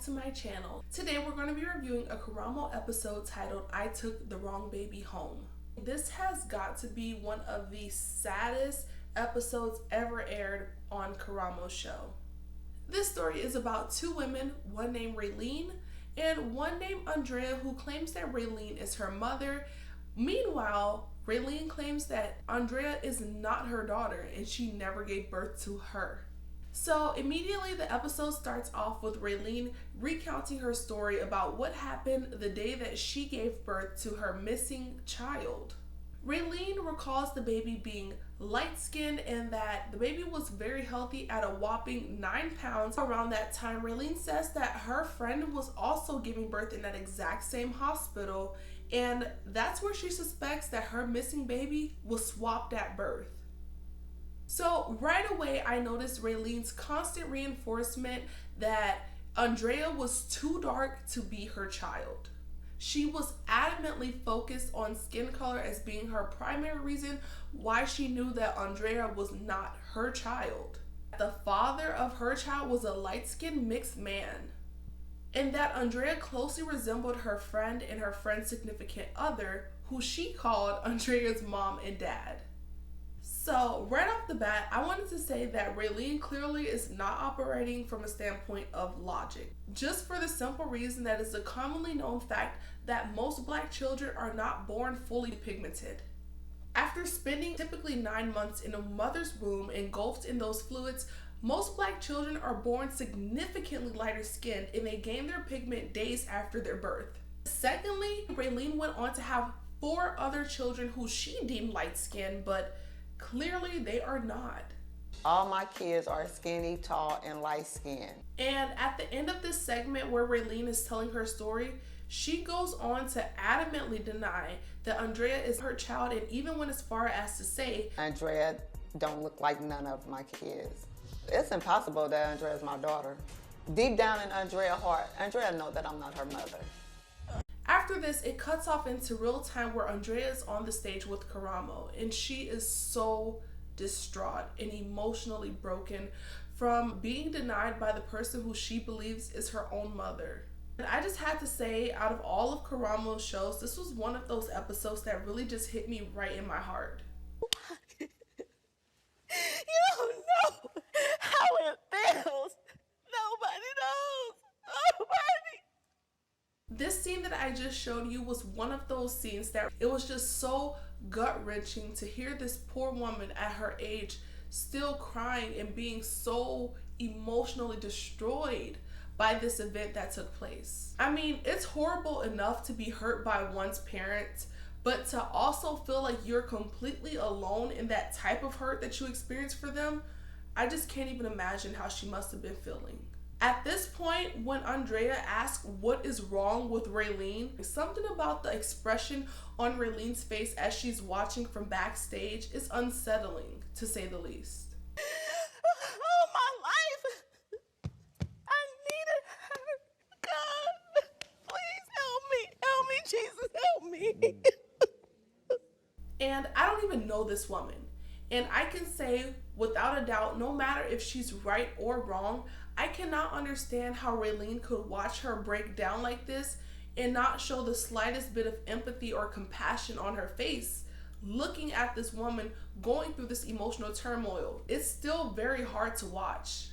to my channel. Today we're going to be reviewing a Karamo episode titled I Took the Wrong Baby Home. This has got to be one of the saddest episodes ever aired on Karamo's show. This story is about two women, one named Raylene and one named Andrea, who claims that Raylene is her mother. Meanwhile, Raylene claims that Andrea is not her daughter and she never gave birth to her. So immediately the episode starts off with Raylene recounting her story about what happened the day that she gave birth to her missing child. Raylene recalls the baby being light-skinned and that the baby was very healthy at a whopping 9 pounds. Around that time, Raylene says that her friend was also giving birth in that exact same hospital, and that's where she suspects that her missing baby was swapped at birth. So right away, I noticed Raylene's constant reinforcement that Andrea was too dark to be her child. She was adamantly focused on skin color as being her primary reason why she knew that Andrea was not her child. The father of her child was a light-skinned mixed man, and that Andrea closely resembled her friend and her friend's significant other, who she called Andrea's mom and dad. So right off the bat, I wanted to say that Raylene clearly is not operating from a standpoint of logic, just for the simple reason that it's a commonly known fact that most Black children are not born fully pigmented. After spending typically 9 months in a mother's womb engulfed in those fluids, most Black children are born significantly lighter skinned and they gain their pigment days after their birth. Secondly, Raylene went on to have 4 other children who she deemed light skinned, but clearly they are not. All my kids are skinny, tall, and light skinned. And at the end of this segment where Raylene is telling her story, she goes on to adamantly deny that Andrea is her child, and even went as far as to say, Andrea don't look like none of my kids. It's impossible that Andrea is my daughter. Deep down in Andrea's heart, Andrea knows that I'm not her mother. After this, it cuts off into real time where Andrea is on the stage with Karamo, and she is so distraught and emotionally broken from being denied by the person who she believes is her own mother. And I just had to say, out of all of Karamo's shows, this was one of those episodes that really just hit me right in my heart. You don't know how it feels. Nobody knows. Nobody. This scene that I just showed you was one of those scenes that it was just so gut-wrenching to hear this poor woman at her age still crying and being so emotionally destroyed by this event that took place. I mean, it's horrible enough to be hurt by one's parents, but to also feel like you're completely alone in that type of hurt that you experience for them, I just can't even imagine how she must have been feeling. At this point, when Andrea asks what is wrong with Raylene, something about the expression on Raylene's face as she's watching from backstage is unsettling, to say the least. All my life, I needed her. God, please help me. Help me, Jesus, help me. And I don't even know this woman. And I can say without a doubt, no matter if she's right or wrong, I cannot understand how Raylene could watch her break down like this and not show the slightest bit of empathy or compassion on her face, looking at this woman going through this emotional turmoil. It's still very hard to watch.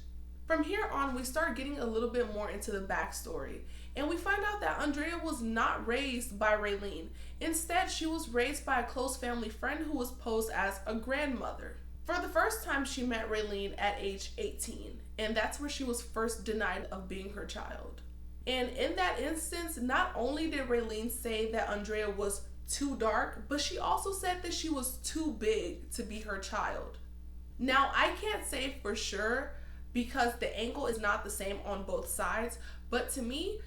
From here on, we start getting a little bit more into the backstory, and we find out that Andrea was not raised by Raylene. Instead, she was raised by a close family friend who was posed as a grandmother. For the first time, she met Raylene at age 18, and that's where she was first denied of being her child. And in that instance, not only did Raylene say that Andrea was too dark, but she also said that she was too big to be her child. Now, I can't say for sure because the angle is not the same on both sides, but to me,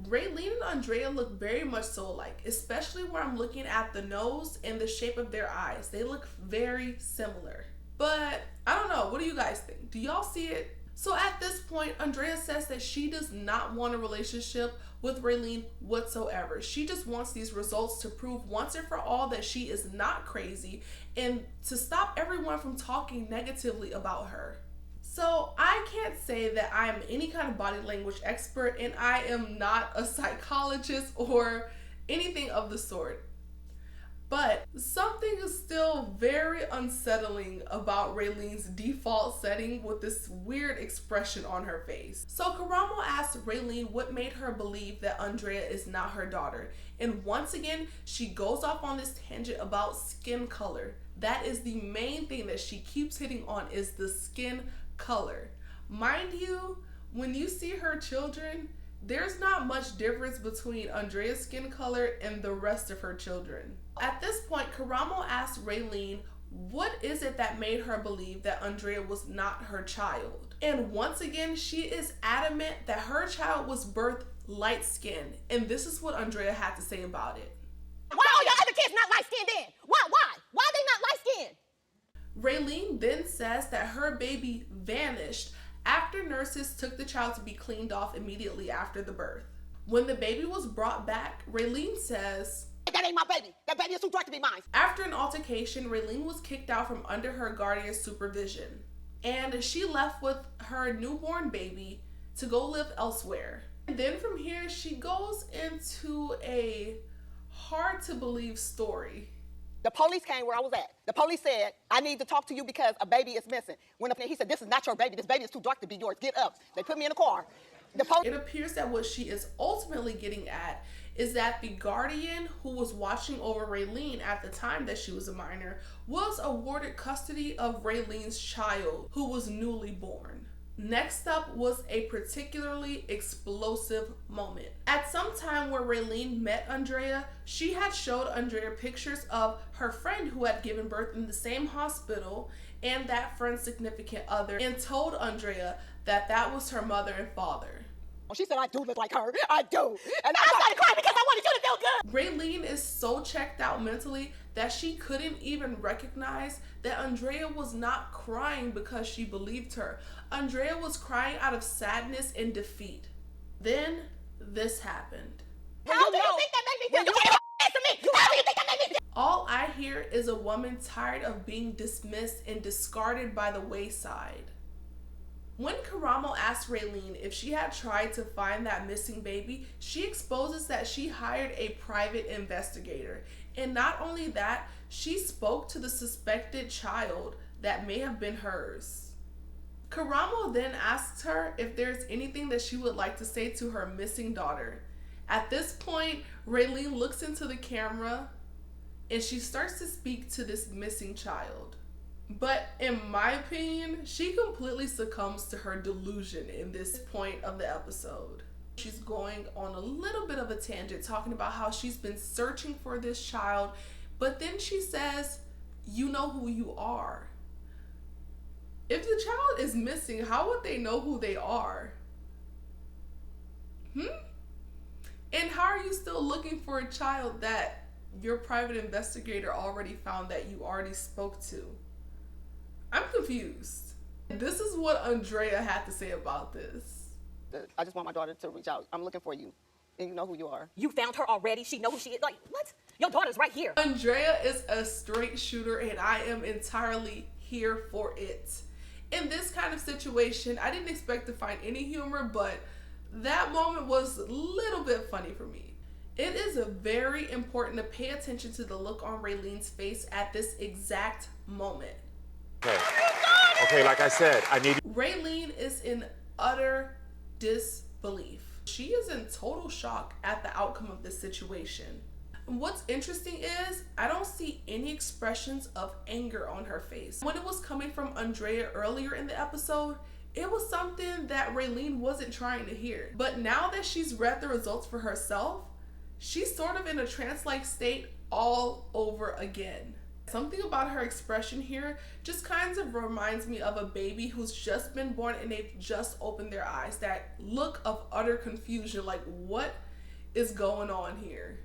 Raylene and Andrea look very much so alike, especially where I'm looking at the nose and the shape of their eyes. They look very similar. But I don't know, what do you guys think? Do y'all see it? So at this point, Andrea says that she does not want a relationship with Raylene whatsoever. She just wants these results to prove once and for all that she is not crazy and to stop everyone from talking negatively about her. So I can't say that I am any kind of body language expert, and I am not a psychologist or anything of the sort. But something is still very unsettling about Raylene's default setting with this weird expression on her face. So Karamo asked Raylene what made her believe that Andrea is not her daughter. And once again, she goes off on this tangent about skin color. That is the main thing that she keeps hitting on, is the skin color. Mind you, when you see her children, there's not much difference between Andrea's skin color and the rest of her children. At this point, Karamo asked Raylene, what is it that made her believe that Andrea was not her child? And once again, she is adamant that her child was birthed light-skinned. And this is what Andrea had to say about it. Why are your other kids not light-skinned then? Why? Why are they not light-skinned? Raylene then says that her baby vanished after nurses took the child to be cleaned off immediately after the birth. When the baby was brought back, Raylene says, That ain't my baby. That baby is too dark to be mine. After an altercation, Raylene was kicked out from under her guardian's supervision, and she left with her newborn baby to go live elsewhere. And then from here, she goes into a hard to believe story. The police came where I was at. The police said, I need to talk to you because a baby is missing. Went up there, he said, this is not your baby. This baby is too dark to be yours. Get up. They put me in a car. It appears that what she is ultimately getting at is that the guardian who was watching over Raylene at the time that she was a minor was awarded custody of Raylene's child, who was newly born. Next up was a particularly explosive moment. At some time where Raylene met Andrea, she had showed Andrea pictures of her friend who had given birth in the same hospital and that friend's significant other, and told Andrea that that was her mother and father. She said, I do look like her. I do. And I started crying because I wanted you to feel good. Raylene is so checked out mentally that she couldn't even recognize that Andrea was not crying because she believed her. Andrea was crying out of sadness and defeat. Then this happened. How do you think that made me feel? You can't answer me. How do you think that made me feel? All I hear is a woman tired of being dismissed and discarded by the wayside. When Karamo asked Raylene if she had tried to find that missing baby, she exposes that she hired a private investigator. And not only that, she spoke to the suspected child that may have been hers. Karamo then asks her if there's anything that she would like to say to her missing daughter. At this point, Raylene looks into the camera and she starts to speak to this missing child. But in my opinion, she completely succumbs to her delusion in this point of the episode. She's going on a little bit of a tangent talking about how she's been searching for this child, but then she says, you know who you are. If the child is missing, how would they know who they are? And how are you still looking for a child that your private investigator already found that you already spoke to? I'm confused. This is what Andrea had to say about this. I just want my daughter to reach out. I'm looking for you. And you know who you are. You found her already? She know who she is? Like, what? Your daughter's right here. Andrea is a straight shooter and I am entirely here for it. In this kind of situation, I didn't expect to find any humor, but that moment was a little bit funny for me. It is very important to pay attention to the look on Raylene's face at this exact moment. Okay, like I said, I need... Raylene is in utter disbelief. She is in total shock at the outcome of this situation. And what's interesting is I don't see any expressions of anger on her face. When it was coming from Andrea earlier in the episode, it was something that Raylene wasn't trying to hear. But now that she's read the results for herself, she's sort of in a trance-like state all over again. Something about her expression here just kind of reminds me of a baby who's just been born and they've just opened their eyes. That look of utter confusion, like what is going on here?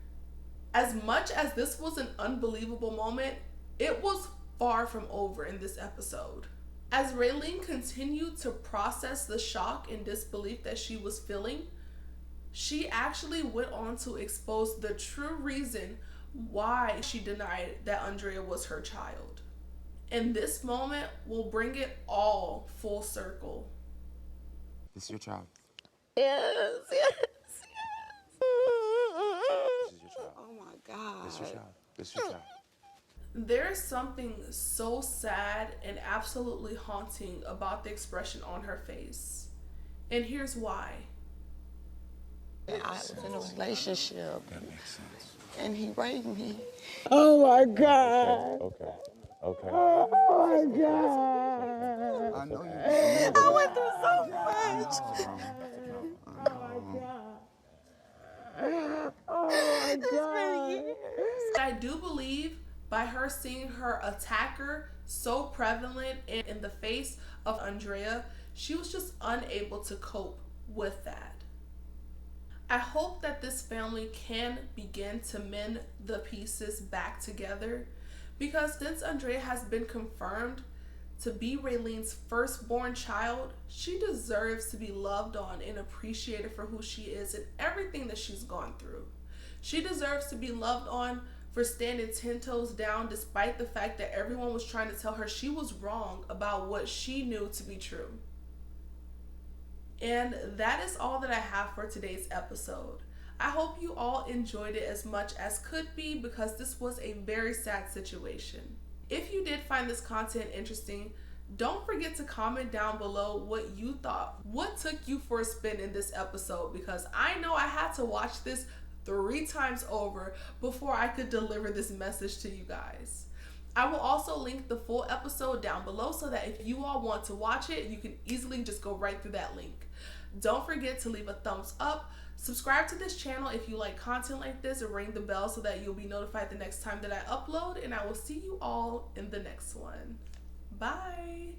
As much as this was an unbelievable moment, it was far from over in this episode. As Raylene continued to process the shock and disbelief that she was feeling, she actually went on to expose the true reason why she denied that Andrea was her child. And this moment will bring it all full circle. This is your child. Yes, yes, yes. This is your child. Oh my God. This is your child. This is your child. There is something so sad and absolutely haunting about the expression on her face. And here's why. I was in a relationship. That makes sense. And he raped me. Oh my God. Okay. Okay. Oh my God. I know you. I went through so much. Oh my It's been years. I do believe by her seeing her attacker so prevalent in the face of Andrea, she was just unable to cope with that. I hope that this family can begin to mend the pieces back together, because since Andrea has been confirmed to be Raylene's firstborn child, she deserves to be loved on and appreciated for who she is and everything that she's gone through. She deserves to be loved on for standing 10 toes down despite the fact that everyone was trying to tell her she was wrong about what she knew to be true. And that is all that I have for today's episode. I hope you all enjoyed it as much as could be, because this was a very sad situation. If you did find this content interesting, don't forget to comment down below what you thought. What took you for a spin in this episode? Because I know I had to watch this 3 times over before I could deliver this message to you guys. I will also link the full episode down below so that if you all want to watch it, you can easily just go right through that link. Don't forget to leave a thumbs up, subscribe to this channel if you like content like this, and ring the bell so that you'll be notified the next time that I upload, and I will see you all in the next one. Bye.